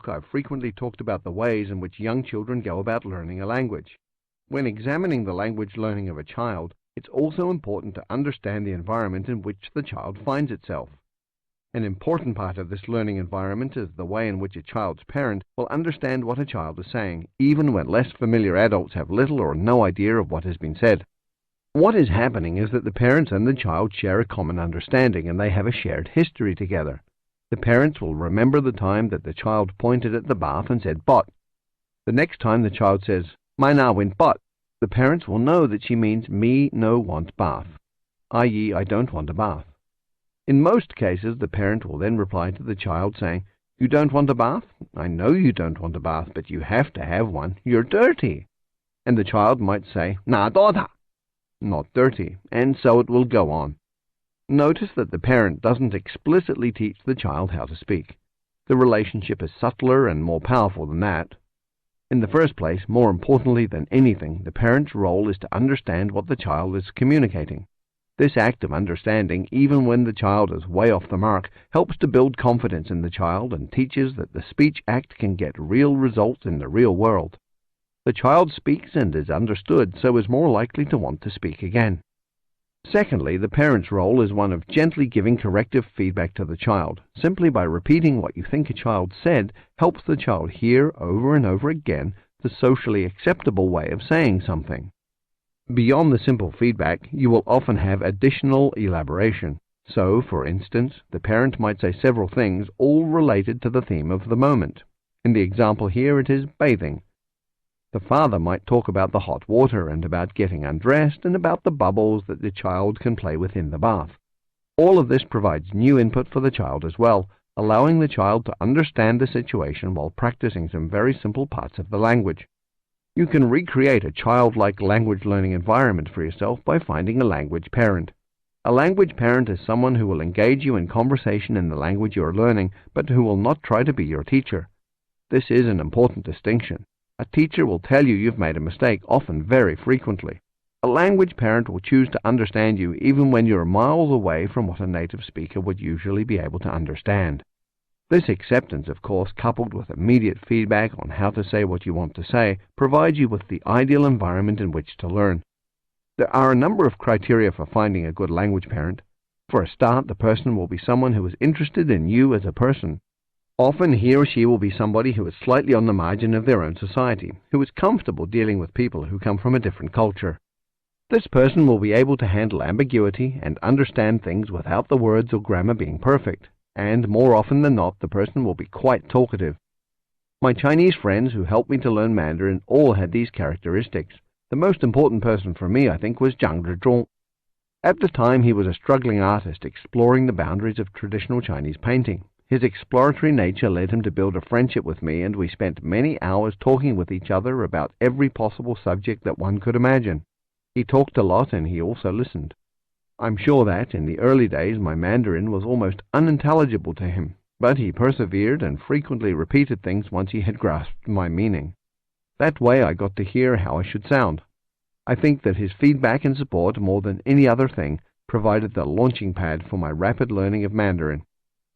book, I've frequently talked about the ways in which young children go about learning a language. When examining the language learning of a child, it's also important to understand the environment in which the child finds itself. An important part of this learning environment is the way in which a child's parent will understand what a child is saying, even when less familiar adults have little or no idea of what has been said. What is happening is that the parents and the child share a common understanding, and they have a shared history together. The parents will remember the time that the child pointed at the bath and said, "Bot." The next time the child says, "My na went bot," the parents will know that she means "me no want bath," i.e., I don't want a bath. In most cases, the parent will then reply to the child saying, "You don't want a bath? I know you don't want a bath, but you have to have one. You're dirty." And the child might say, "Na daughter," not dirty, and so it will go on. Notice that the parent doesn't explicitly teach the child how to speak. The relationship is subtler and more powerful than that. In the first place, more importantly than anything, the parent's role is to understand what the child is communicating. This act of understanding, even when the child is way off the mark, helps to build confidence in the child and teaches that the speech act can get real results in the real world. The child speaks and is understood, so is more likely to want to speak again. Secondly, the parent's role is one of gently giving corrective feedback to the child. Simply by repeating what you think a child said helps the child hear over and over again the socially acceptable way of saying something. Beyond the simple feedback, you will often have additional elaboration. So, for instance, the parent might say several things, all related to the theme of the moment. In the example here, it is bathing. The father might talk about the hot water and about getting undressed and about the bubbles that the child can play with in the bath. All of this provides new input for the child as well, allowing the child to understand the situation while practicing some very simple parts of the language. You can recreate a childlike language learning environment for yourself by finding a language parent. A language parent is someone who will engage you in conversation in the language you are learning, but who will not try to be your teacher. This is an important distinction. A teacher will tell you you've made a mistake, often very frequently. A language parent will choose to understand you even when you're miles away from what a native speaker would usually be able to understand. This acceptance, of course, coupled with immediate feedback on how to say what you want to say, provides you with the ideal environment in which to learn. There are a number of criteria for finding a good language parent. For a start, the person will be someone who is interested in you as a person. Often he or she will be somebody who is slightly on the margin of their own society, who is comfortable dealing with people who come from a different culture. This person will be able to handle ambiguity and understand things without the words or grammar being perfect. And more often than not, the person will be quite talkative. My Chinese friends who helped me to learn Mandarin all had these characteristics. The most important person for me, I think, was Zhang Zhizhong. At the time, he was a struggling artist exploring the boundaries of traditional Chinese painting. His exploratory nature led him to build a friendship with me, and we spent many hours talking with each other about every possible subject that one could imagine. He talked a lot, and he also listened. I'm sure that, in the early days, my Mandarin was almost unintelligible to him, but he persevered and frequently repeated things once he had grasped my meaning. That way I got to hear how I should sound. I think that his feedback and support, more than any other thing, provided the launching pad for my rapid learning of Mandarin.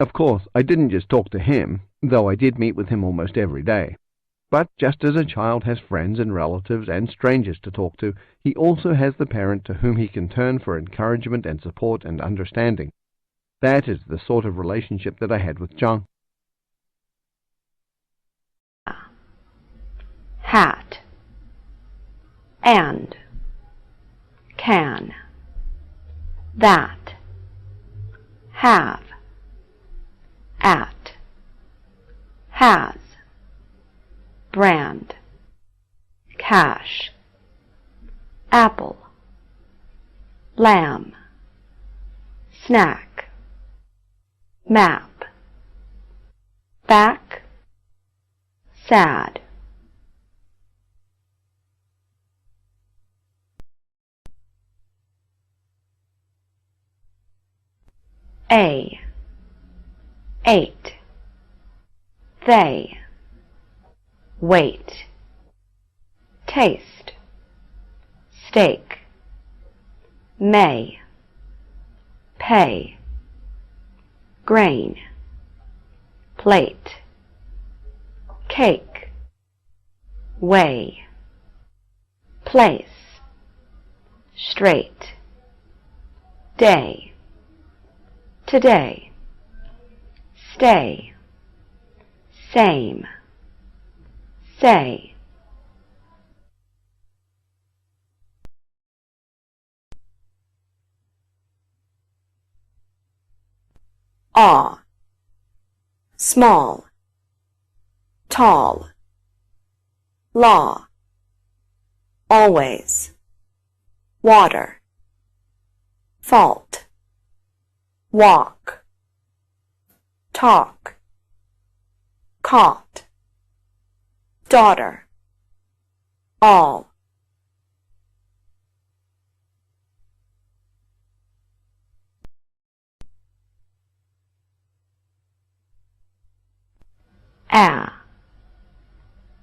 Of course, I didn't just talk to him, though I did meet with him almost every day. But just as a child has friends and relatives and strangers to talk to, he also has the parent to whom he can turn for encouragement and support and understanding. That is the sort of relationship that I had with Zhang. Hat, and, can, that, have, at, has, brand, cash, apple, lamb, snack, map, back, sad. A, ate, they, wait, taste, steak, may, pay, grain, plate, cake, way, place, straight, day, today, stay, same, say. Awe, small, tall, law, always, water, fault, walk, talk, caught, daughter, all.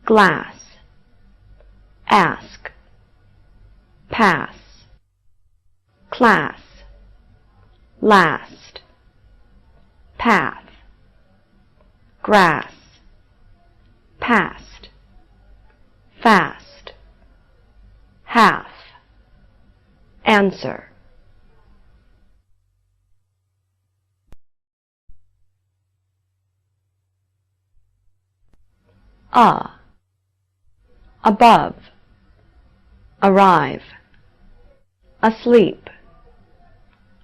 Glass, ask, pass, class, last, path, grass, past, fast, half, answer. Above, arrive, asleep,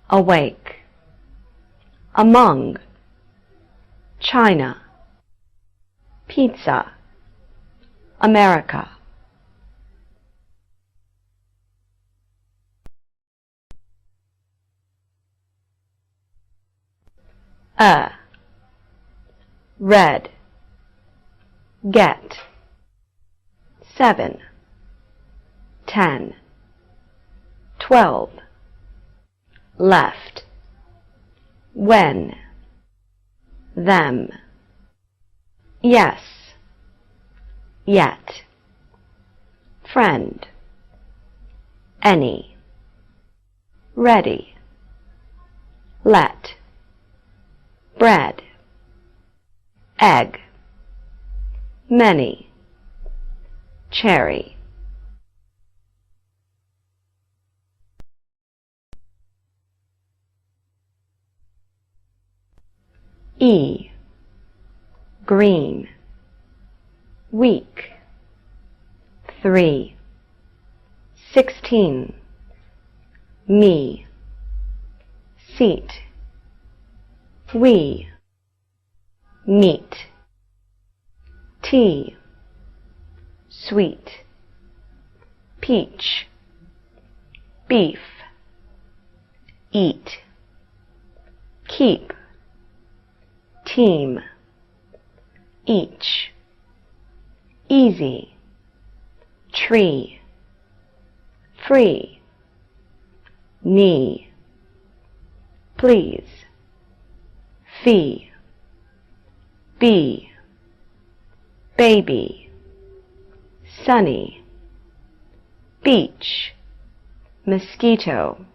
awake, among, China, pizza, America. Red, get, 7, 10, 12, left, when, them, yes, yet, friend, any, ready, let, bread, egg, many, cherry. Green, week, 3, 16, me, seat, we, meet, tea, sweet, peach, beef, eat, keep, team, each, easy, tree, free, knee, please, fee, bee, baby, sunny, beach, mosquito.